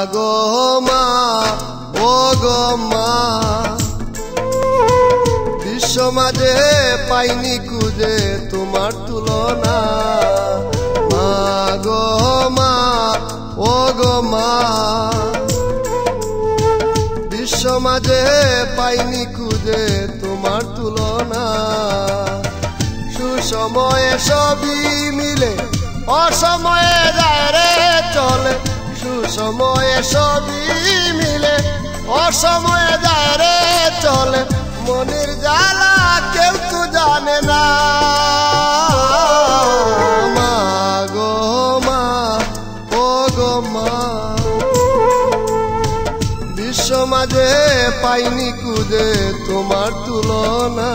গো মা ও গো মা বিশ্ব মাঝে পাইনি খুঁজে তোমার তুলনা মা গো মা ও গো মা বিশ্ব মাঝে পাইনি খুঁজে তোমার তুলনা সুসময়ে সবই মিলে অসময়ে যায় রে চলে সুসময়ে সবই মিলে অসময়ে যায় রে চলে মনের জ্বালা কেউ তো জানে না মা গো মা ও গো মা বিশ্ব মাঝে পাইনি খুঁজে তোমার তুলনা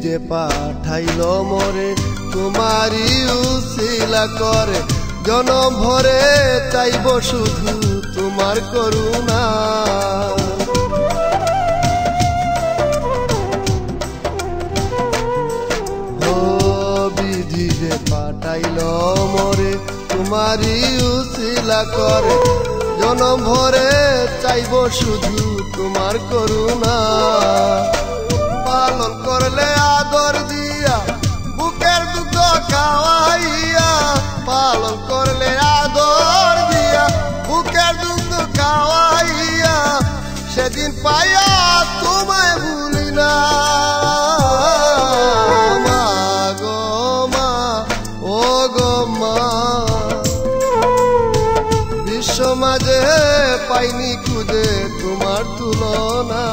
যে পাঠাইল মোরে তোমারি উসিলা করে জনম ভরে চাইব শুধু তোমার করুণা ও বিধি যে পাঠাইল মোরে তোমারি উসিলা করে জনম ভরে চাইব শুধু তোমার করুণা পালন করলে আদর দিয়া বুকের দুঃখ খাওয়াইয়া পালন করলে আদর দিয়া বুকের দুঃখ খাওয়াইয়া সেদিন পাইয়া তোমায় ভুলি না মা গো মা ও গো মা বিশ্ব মাঝে পাইনি খুঁজে তোমার তুলনা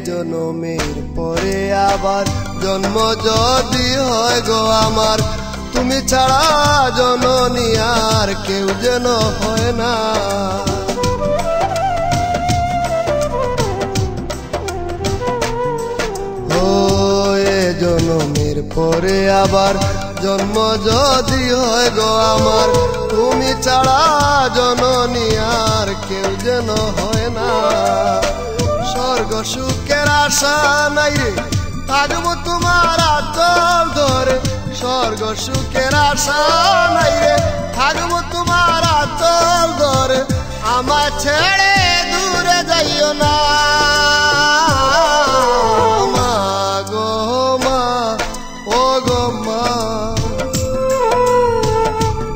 জন্মের পরে আবার জন্ম যদি হয় গো আমার তুমি ছাড়া জননী আর কেউ যেন হয় না ও এ জন্মের পরে আবার জন্ম যদি হয় গো আমার তুমি ছাড়া জননী আর কেউ যেন হয় না স্বর্গ সুখের আশা নাই রে থাকবো তোমার আঁচল ধরে স্বর্গ সুখের আশা নাই রে থাকবো তোমার আঁচল ধরে আমার ছেড়ে দূরে যাইও না মা গো মা ও গো মা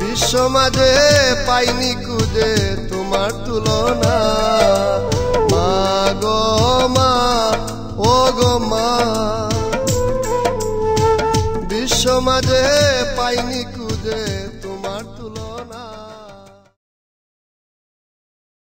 বিশ্ব মাঝে পাইনি খুঁজে তোমার তুলনা মা গো মা ও গো মা বিশ্ব মাঝে পাইনি খুঁজে